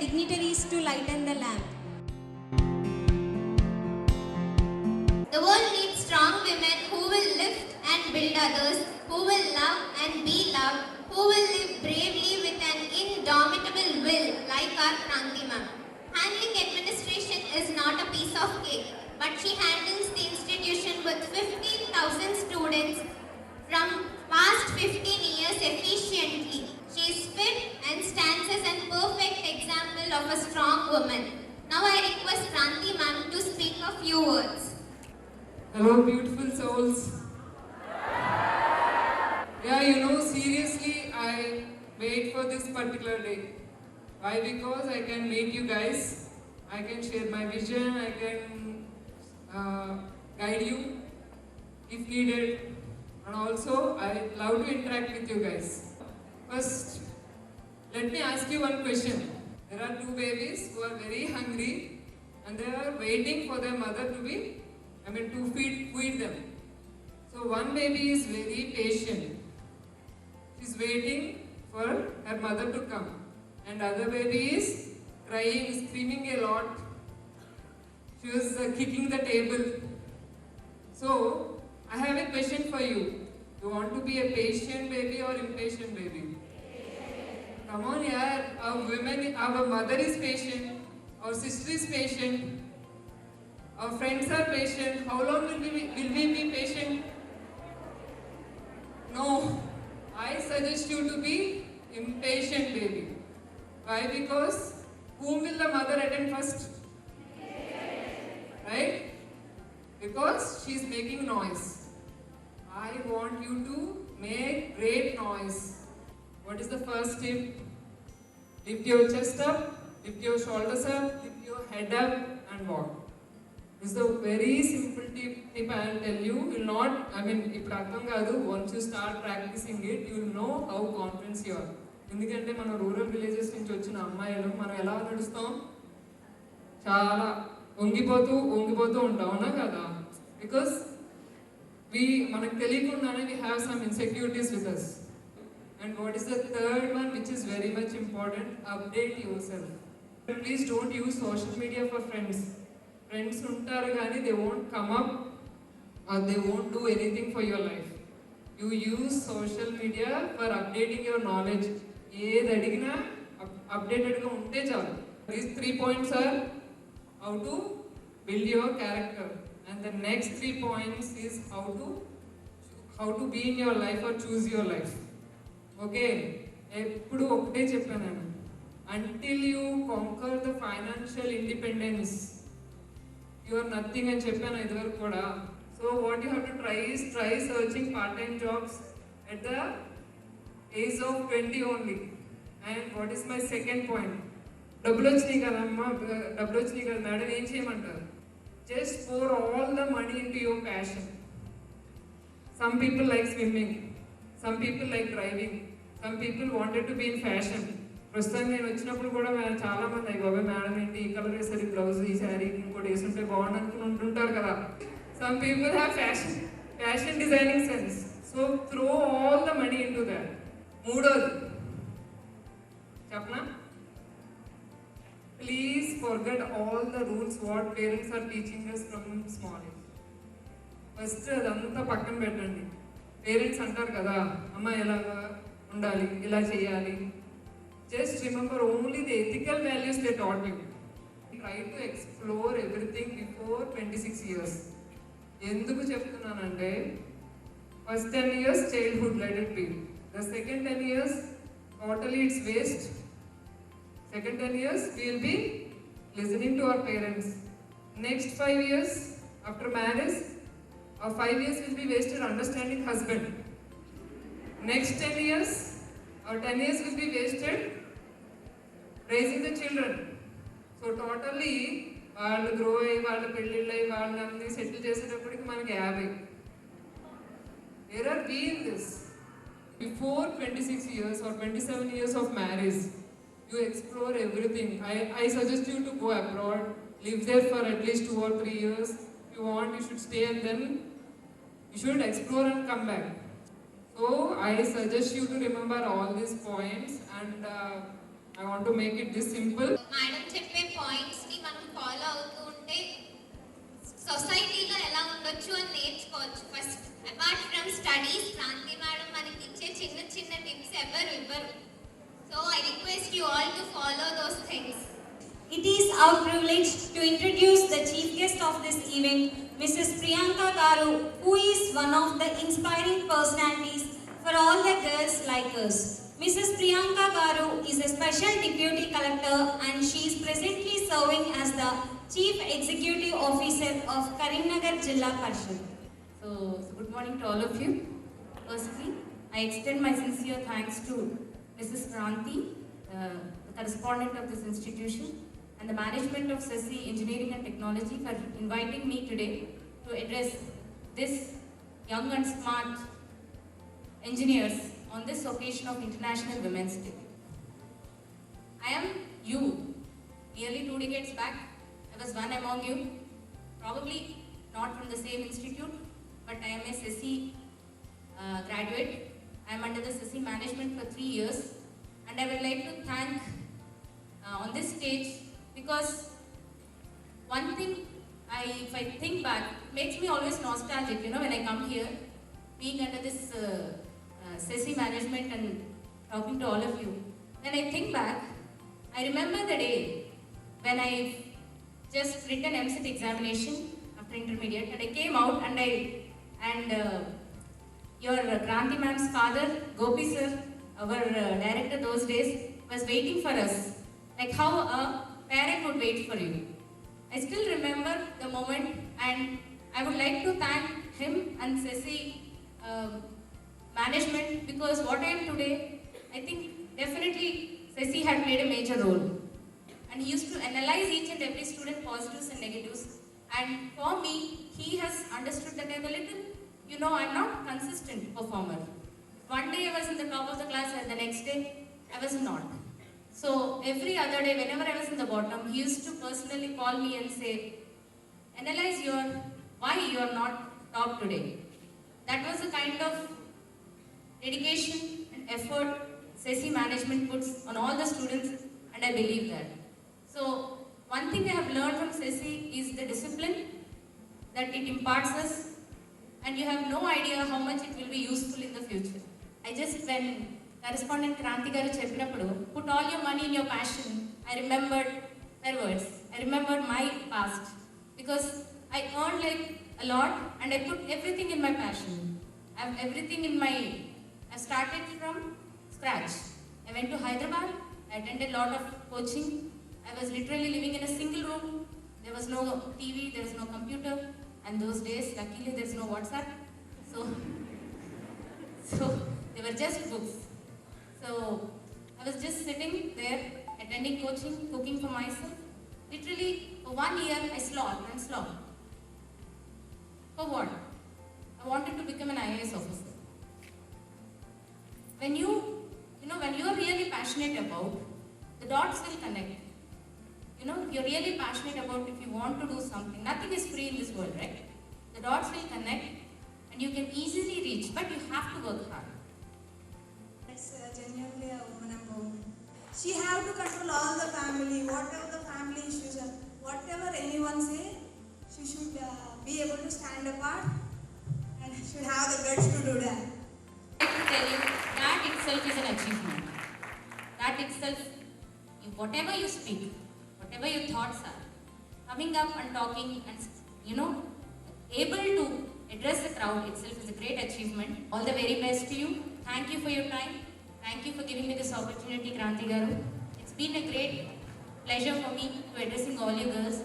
dignitaries to lighten the lamp. The world needs strong women who will lift and build others, who will love and be loved, who will live bravely with an indomitable will like our Kranti ma'am. Handling administration is not a piece of cake, but she handles the institution with 15,000 students from past 15 years efficiently. She is fit and stands as a perfect example of a strong woman. Now I request Kranti ma'am to speak a few words. Hello, beautiful souls. Yeah, seriously, I wait for this particular day. Why? Because I can meet you guys, I can share my vision, I can guide you if needed, and also I love to interact with you guys. First, let me ask you one question. There are two babies who are very hungry and they are waiting for their mother to feed them. So one baby is very patient. She's waiting for her mother to come. And other baby is crying, screaming a lot. She was kicking the table. So I have a question for you. You want to be a patient baby or impatient baby? Come on, yeah. Our mother is patient. Our sister is patient. Our friends are patient. How long will we be patient? No. I suggest you to be impatient baby. Why? Because whom will the mother attend first? Right? Because she is making noise. I want you to make great noise. What is the first tip? Lift your chest up, lift your shoulders up, lift your head up and walk. This is a very simple tip I will tell you. Once you start practicing it, you will know how confident you are. ఎందుకంటే మన rural villages నుంచి వచ్చిన అమ్మాయిలు మనం ఎలా నడుస్తాం, చాలా వంగిపోతూ ఉంటాం, అవునా కదా? బికాస్ మనకు తెలియకుండానే we have some insecurities with us. And what is the third one, which is very much important? Update yourself. Please don't use social media for friends. Friends ఉంటారు కానీ they won't come up or they won't do anything for your life. You use social media for updating your knowledge. ఏది అడిగినా అప్డేటెడ్గా ఉంటే చాలు. These 3 points are how to build your character, and the next 3 points is how to be in your life or choose your life. Okay, ఎప్పుడు ఒకటే చెప్పాను నేను, until you conquer the financial independence you are nothing అని చెప్పాను ఇదివరకు కూడా. So what you have to try is searching part-time jobs at the age of 20 only. And what is my second point? డబ్బులు వచ్చినాయి కదమ్మా, డబ్బులు వచ్చినాయి కదా మేడం, ఏం చేయమంటారు? Just pour all the money into your passion. Some people like swimming, some people like driving, some people wanted to be in fashion. ప్రస్తుతం నేను వచ్చినప్పుడు కూడా చాలా మంది బాబాయ్ మేడం ఏంటి ఈ కలర్ వేసారు, ఈ బ్లౌజ్, ఈ శారీ ఇంకోటి వేసుంటే బాగుంది అనుకుని ఉంటుంటారు కదా. Some people have fashion designing sense. So throw all the money into that. మూడోది చెప్పనా? Please forget all the rules what parents are teaching us from small age. First అదంతా పక్కన పెట్టండి. పేరెంట్స్ అంటారు కదా అమ్మ ఎలాగా ఉండాలి, ఇలా చేయాలి. Just remember only the ethical values they taught you. Try to explore everything before 26 years. ఎందుకు చెప్తున్నానంటే first 10 years childhood, let it be. The second 10 years totally it's waste. Second 10 years we will be listening to our parents. Next 5 years after marriage, our 5 years will be wasted understanding husband. Next 10 years, our 10 years will be wasted raising the children. So totally వాళ్ళు grow అయ్యి వాళ్ళ పెళ్ళిళ్ళు అయ్యి వాళ్ళని settle చేసేటప్పటికి మనకి 50. Where are we in this? Before 26 years or 27 years of marriage, you explore everything. I suggest you to go abroad, live there for at least 2 or 3 years. If you want, you should stay and then you should explore and come back. So I suggest you to remember all these points and I want to make it this simple. Madam చెప్పే పాయింట్స్ని మనం follow అవుతూ ఉంటే సొసైటీలో ఎలా ఉండొచ్చు అని నేర్చుకోవచ్చు. First apart from studies Kranthi madam మనకి ఇచ్చే చిన్న చిన్న టిప్స్ ఎవరు ఇవ్వరు. So I request you all to follow those things. It is our privilege to introduce the chief guest of this event, Mrs. Priyanka Garu, who is one of the inspiring personalities for all the girls like us. Mrs. Priyanka Garu is a special deputy collector and she is presently serving as the chief executive officer of Karimnagar Jilla Parishad. So, good morning to all of you. Firstly, I extend my sincere thanks to Mrs. Kranti, the correspondent of this institution, and the management of Sasi Engineering and Technology for inviting me today to address this young and smart engineers on this occasion of International Women's Day. I am you. Nearly 2 decades back, I was one among you, probably not from the same institute, but I am a Sasi graduate. I am under the Sasi management for 3 years, and I would like to thank on this stage because one thing if I think back, it makes me always nostalgic, when I come here, being under this Sasi management and talking to all of you. When I think back, I remember the day when I just written MCET examination after intermediate, and I came out and your Kranti ma'am's father, Gopi sir, our director those days, was waiting for us, like how a parent would wait for you. I still remember the moment, and I would like to thank him and Sasi management, because what I am today, I think definitely Sasi had played a major role. And he used to analyze each and every student positives and negatives. And for me, he has understood that I'm a little, I'm not consistent performer. One day I was in the top of the class and the next day I was not. So every other day, whenever I was in the bottom, he used to personally call me and say, analyze why you are not top today. That was the kind of dedication and effort Sasi management puts on all the students, and I believe that. So one thing I have learned from Sasi is the discipline that it imparts us, and you have no idea how much it will be useful in the future. When correspondent Kranti garu cheppinappudu, put all your money in your passion, I remembered their words. I remembered my past, because I earned like a lot and I put everything in my passion. I have everything I started from scratch. I went to Hyderabad, I attended a lot of coaching. I was literally living in a single room. There was no TV, there was no computer, and those days, luckily, there's no WhatsApp. So they were just books. So I was just sitting there, attending coaching, cooking for myself. Literally, for 1 year, I slogged and slogged. For what? I wanted to become an IAS officer. When you're really passionate about, the dots will connect. You're really passionate about if you want to do something. Nothing is free in this world, right? The dots will connect and you can easily reach, but you have to work hard. It's genuinely a woman empowerment. She have to control all the family, whatever the family issues are, whatever anyone say, she should be able to stand apart and should have the guts to do that. I can tell you, that itself is an achievement. That itself, whatever you speak, whatever your thoughts are, coming up and talking and, able to address the crowd itself is a great achievement. All the very best to you. Thank you for your time. Thank you for giving me this opportunity, Kranti garu. It's been a great pleasure for me to addressing all you girls,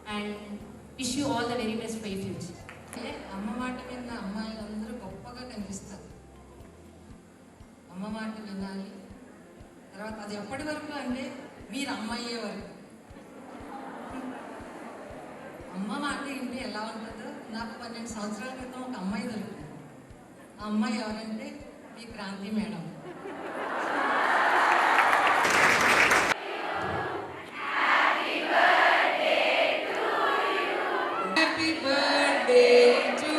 and wish you all the very best for your future. అమ్మ మాట విన్న అమ్మాయిలందరూ గొప్పగా కనిపిస్తారు. అమ్మ మాట వినాలి. తర్వాత అది ఎప్పటి వరకు అంటే మీరు అమ్మయ్యే వరకు. అమ్మ మాట వింటే ఎలా ఉంటుందో, నాకు 12 సంవత్సరాల క్రితం ఒక అమ్మాయి దొరికింది. ఆ అమ్మాయి ఎవరంటే మీ Kranti madam. Happy birthday to